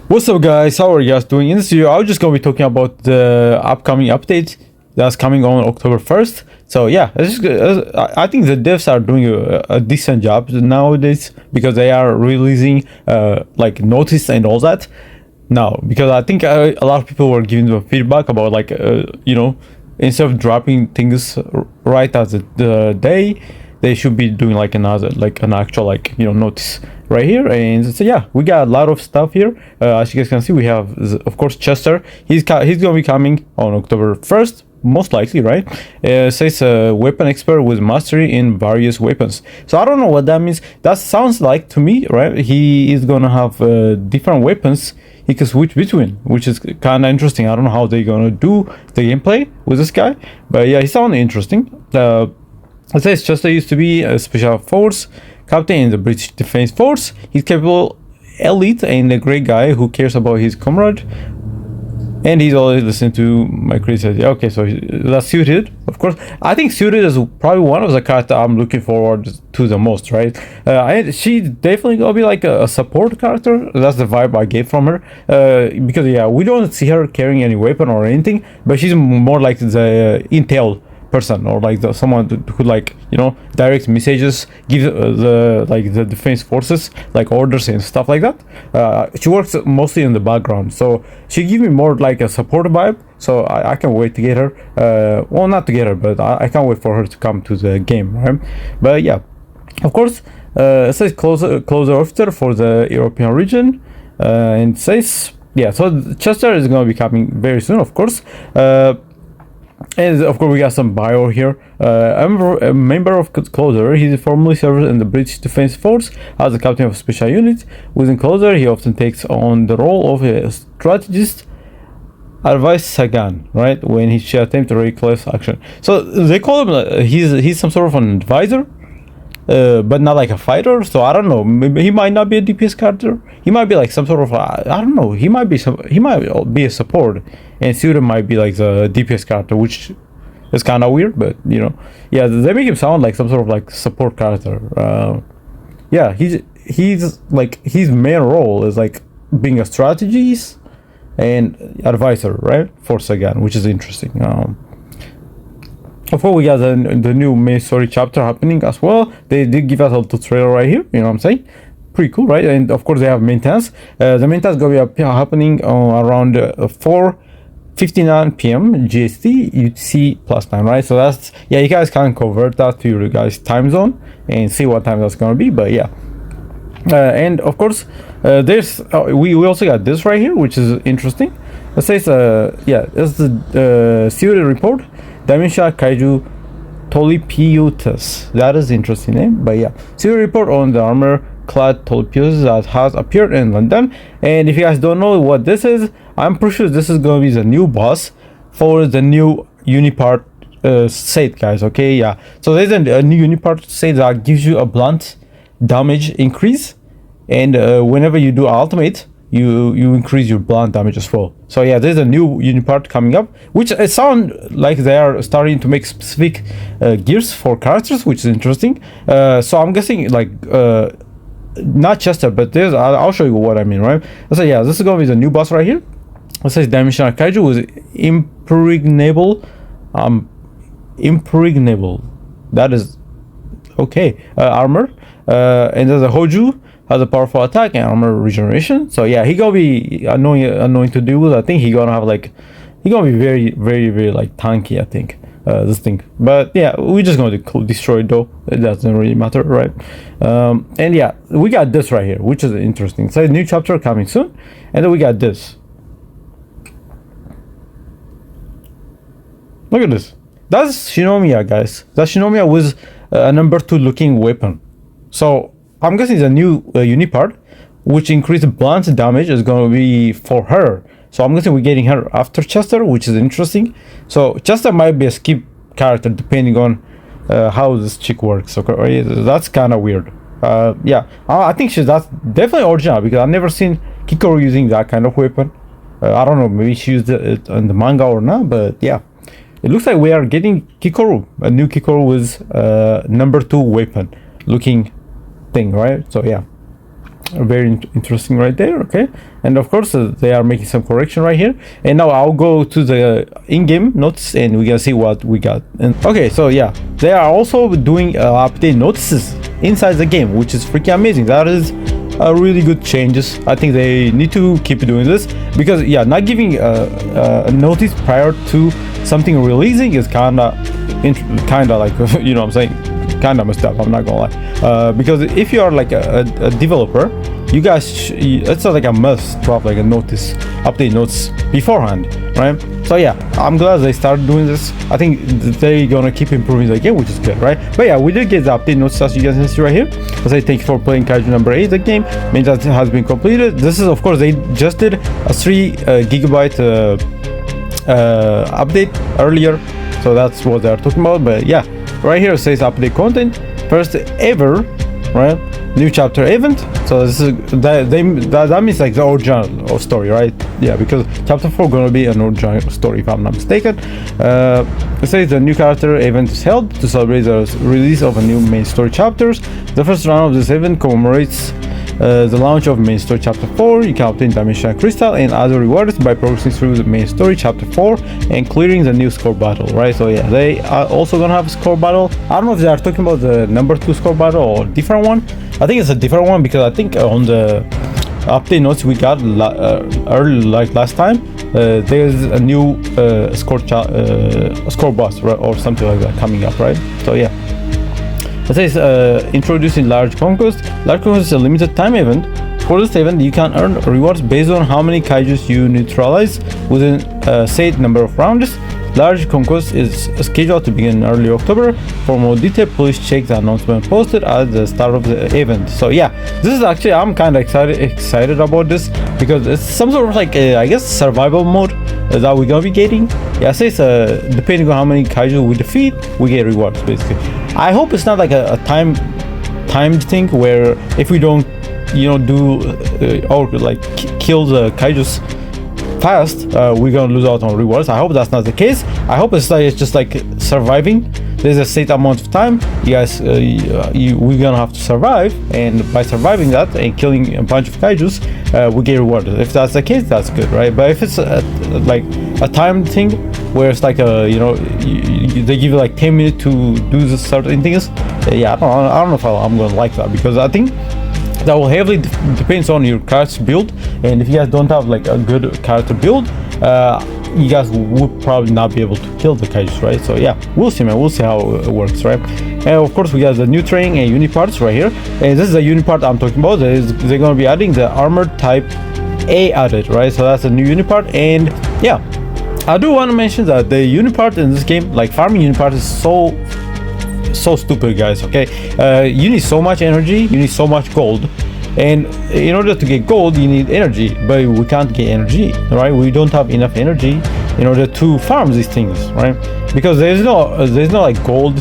What's up, guys? How are you guys doing? In this video, I was just gonna be talking about the upcoming update that's coming on October 1st. So yeah, I think the devs are doing a decent job nowadays because they are releasing like notice and all that now. Because I think a lot of people were giving them feedback about like instead of dropping things right as the day, they should be doing like an actual notice right here. And so yeah, we got a lot of stuff here. As you guys can see, we have of course Chester. He's gonna be coming on October 1st, most likely, right? Says a weapon expert with mastery in various weapons. So I don't know what that means. That sounds like to me, right? He is gonna have different weapons he can switch between, which is kind of interesting. I don't know how they're gonna do the gameplay with this guy, but yeah, he sounds interesting. It says Chester used to be a special force captain in the British Defense Force. He's capable, elite, and a great guy who cares about his comrade. And he's always listening to my criticism. Okay, so that's Suited, of course. I think Suited is probably one of the characters I'm looking forward to the most, right? She definitely gonna be like a support character. That's the vibe I get from her. Because yeah, we don't see her carrying any weapon or anything, but she's more like the intel person, or like someone who direct messages, give the defense forces like orders and stuff like that. She works mostly in the background, so she give me more like a support vibe. So I can wait to get her. Well, not to get her, but I can't wait for her to come to the game, right? But yeah, of course, it says closer officer for the European region, and it says yeah. So Chester is going to be coming very soon, of course. And of course, we got some bio here. A member of Closer, he formerly served in the British Defense Force as a captain of a special unit. Within Closer, he often takes on the role of a strategist, advise Sagan, right, when he should attempt a reckless action. So they call him, he's some sort of an advisor, but not like a fighter. So I don't know, maybe he might not be a DPS character. He might be like some sort of I don't know, he might be a support, and Suda might be like the DPS character, which is kind of weird, but yeah, they make him sound like some sort of like support character. Yeah, he's like, his main role is like being a strategist and advisor, right, for Sagan, which is interesting. Of course, we got the new main story chapter happening as well. They did give us a little trailer right here, you know what I'm saying? Pretty cool, right? And of course, they have maintenance. The maintenance gonna be happening around 4:59 p.m. GST UTC plus time, right? So that's, yeah, you guys can convert that to your guys' time zone and see what time that's gonna be, but yeah. And of course, there's we also got this right here, which is interesting. It says, yeah, this is the Siri report. Dementia Kaiju Tolipiutus. That is interesting name, but yeah. Siri report on the armor-clad Tolipiutus that has appeared in London. And if you guys don't know what this is, I'm pretty sure this is gonna be the new boss for the new Unipart set, guys. Okay, yeah. So there's a new Unipart set that gives you a blunt damage increase, and whenever you do ultimate, you increase your blunt damage as well. So yeah, there's a new Unipart coming up, which it sounds like they are starting to make specific gears for characters, which is interesting. So I'm guessing like not Chester, but there's, I'll show you what I mean, right? So yeah, this is gonna be the new boss right here. It says Dimensional Kaiju with impregnable. That is okay. Armor, and there's a Hoju, has a powerful attack and armor regeneration. So yeah, he gonna be annoying to deal with. I think he gonna be very, very, very like tanky, I think, this thing. But yeah, we're just gonna destroy it though. It doesn't really matter, right? And yeah, we got this right here, which is interesting. So a new chapter coming soon, and then we got this. Look at this. That's Shinomiya, guys. That's Shinomiya with a number 2 looking weapon. So I'm guessing the new Unipart, which increased blunt damage, is going to be for her. So I'm guessing we're getting her after Chester, which is interesting. So Chester might be a skip character depending on how this chick works. Okay, that's kind of weird. Yeah, I think that's definitely original, because I've never seen Kikoru using that kind of weapon. I don't know, maybe she used it in the manga or not, but yeah. It looks like we are getting Kikoru, a new Kikoru with number 2 weapon looking thing, right? So yeah. very interesting right there. Okay, and of course they are making some correction right here. And now I'll go to the in-game notes and we can see what we got. And okay, so yeah, they are also doing update notices inside the game, which is freaking amazing. That is a really good changes. I think they need to keep doing this, because yeah, not giving a notice prior to something releasing is kinda like you know what I'm saying, kinda messed up, I'm not gonna lie. Because if you are like a developer, you guys it's like a must to have like a notice, update notes beforehand, right? So yeah, I'm glad they started doing this. I think they're gonna keep improving the game, which is good, right? But yeah, we did get the update notes, as you guys can see right here. I say thank you for playing Kaiju number 8. The game maintenance has been completed. This is, of course, they just did a 3 gigabyte update earlier, so that's what they're talking about. But yeah, right here it says update content, first ever, right? New chapter event. So this is that means like the original story, right? Yeah, because chapter 4 gonna be an original story, if I'm not mistaken. It says the new character event is held to celebrate the release of a new main story chapters. The first round of this event commemorates the launch of main story chapter 4. You can obtain dimensional crystal and other rewards by progressing through the main story chapter 4 and clearing the new score battle, right? So yeah, they are also gonna have a score battle. I don't know if they are talking about the number 2 score battle or a different one. I think it's a different one, because I think on the update notes we got early, like last time, there's a new score boss, right, or something like that coming up, right? So yeah. It says introducing Large Conquest. Large Conquest is a limited time event. For this event, you can earn rewards based on how many kaijus you neutralize within a set number of rounds. Large Conquest is scheduled to begin in early October. For more detail, please check the announcement posted at the start of the event. So yeah, this is actually, I'm kind of excited about this, because it's some sort of like I guess survival mode that we're gonna be getting. Yeah, it says depending on how many kaiju we defeat, we get rewards basically. I hope it's not like a timed thing where if we don't, you know, do or like kill the kaijus fast, we're gonna lose out on rewards. I hope that's not the case. I hope it's just like surviving. There's a set amount of time you guys we're gonna have to survive, and by surviving that and killing a bunch of kaijus, we get rewarded. If that's the case, that's good, right? But if it's like a timed thing where it's like you know, they give you like 10 minutes to do this certain things, yeah, I don't know if I'm gonna like that, because I think that will heavily depends on your character build, and if you guys don't have like a good character build, you guys would probably not be able to kill the kaijus, right? So yeah, we'll see, man. We'll see how it works, right? And of course, we got the new training and unit parts right here, and this is the unit part I'm talking about. They're gonna be adding the armored type A added, right? So that's a new unit part, and yeah, I do want to mention that the unit part in this game, like farming unit part, is so stupid, guys. Okay, you need so much energy, you need so much gold, and in order to get gold you need energy, but we can't get energy, right? We don't have enough energy in order to farm these things, right? Because there's no like gold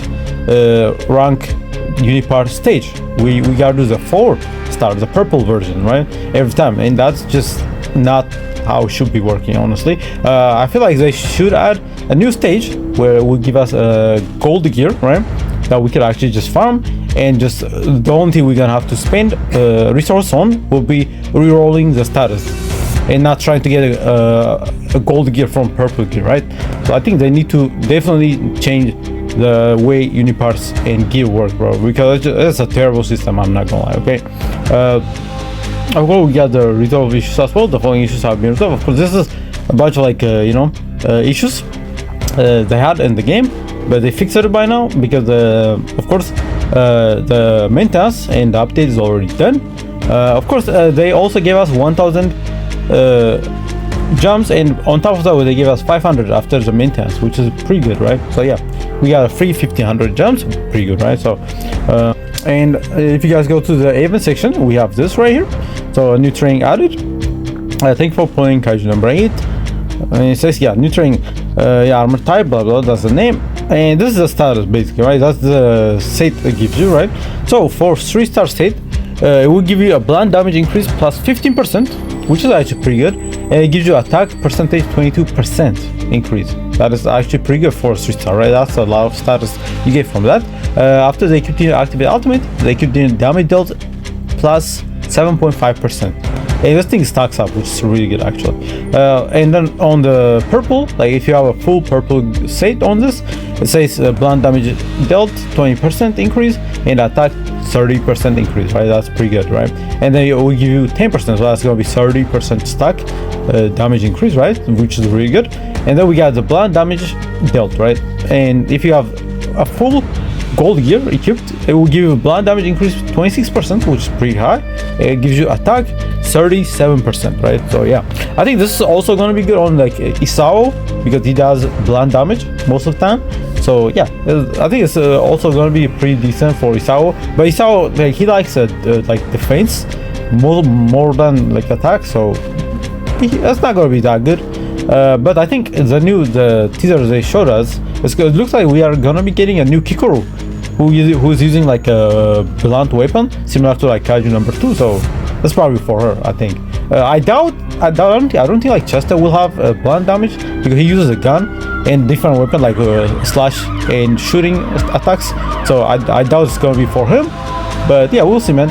rank unit part stage. We gotta do the 4-star, the purple version, right, every time, and that's just not how it should be working, honestly. I feel like they should add a new stage where it will give us a gold gear, right, that we could actually just farm, and just the only thing we're gonna have to spend resource on will be re-rolling the status and not trying to get a gold gear from purple gear, right? So I think they need to definitely change the way unit parts and gear work, bro, because it's a terrible system, I'm not gonna lie. Okay, of course we got the resolve issues as well. The following issues have been resolved. Of course, this is a bunch of like you know, issues they had in the game, but they fixed it by now, because of course the maintenance and the update is already done. Of course, they also gave us 1000 jumps, and on top of that they gave us 500 after the maintenance, which is pretty good, right? So yeah, we got a free 1500 jumps, pretty good, right? So and if you guys go to the event section, we have this right here. So a new training added. Thank you for playing Kaiju number 8. And it says, yeah, new training, yeah, armor type, blah blah, that's the name, and this is the status basically, right? That's the set it gives you, right? So for 3-star set, it will give you a blunt damage increase plus 15%, which is actually pretty good, and it gives you attack percentage 22% increase. That is actually pretty good for 3-star, right? That's a lot of status you get from that. After they continue to activate ultimate, they continue damage dealt plus 7.5%. And this thing stacks up, which is really good actually. And then on the purple, like if you have a full purple set on this, it says blunt damage dealt 20% increase and attack 30% increase, right? That's pretty good, right? And then it will give you 10%, so that's gonna be 30% stack damage increase, right? Which is really good. And then we got the blunt damage dealt, right? And if you have a full gold gear equipped, it will give you blunt damage increase 26%, which is pretty high. It gives you attack 37%, right? So yeah, I think this is also going to be good on like Isao, because he does blunt damage most of the time. So yeah, I think it's also going to be pretty decent for Isao. But Isao, like, he likes like defense more than like attack, so that's not going to be that good. But I think the teaser they showed us, it looks like we are going to be getting a new Kikoru who's using like a blunt weapon similar to like Kaiju number 2, so that's probably for her, I think. I don't think like Chester will have blunt damage, because he uses a gun and different weapon like slash and shooting attacks, so I doubt it's gonna be for him. But yeah, we'll see, man.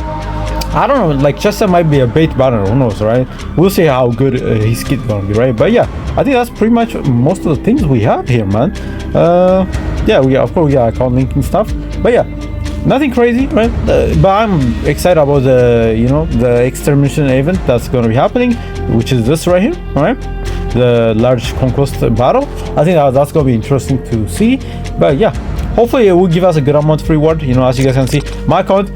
I don't know, like Chester might be a bait banner, who knows, right? We'll see how good his kit gonna be, right? But yeah, I think that's pretty much most of the things we have here, man. Yeah, of course we got account linking stuff, but yeah, nothing crazy, right? But I'm excited about the extermination event that's gonna be happening, which is this right here, all right? The large conquest battle. I think that's gonna be interesting to see. But yeah, hopefully it will give us a good amount of reward. As you guys can see, my account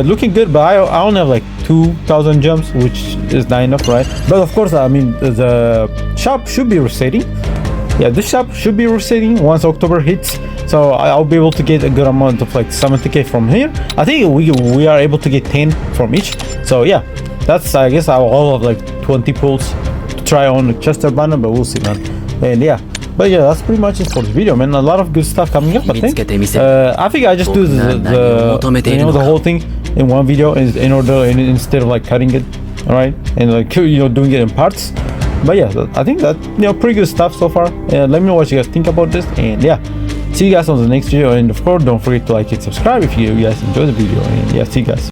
looking good, but I only have like 2,000 gems, which is not enough, right? But of course, I mean, the shop should be resetting. Yeah, this shop should be resetting once October hits, so I'll be able to get a good amount of like 70k from here. I think we are able to get 10 from each. So yeah, that's, I guess, all of like 20 pulls to try on Chester banner, but we'll see, man. And yeah, but yeah, that's pretty much it for this video, man. A lot of good stuff coming up, I think. I think I just do the whole thing in one video in order, instead of like cutting it, all right, and like doing it in parts. But yeah, I think that pretty good stuff so far. Let me know what you guys think about this, and yeah, see you guys on the next video. And of course, don't forget to like and subscribe if you guys enjoyed the video. And yeah, see you guys.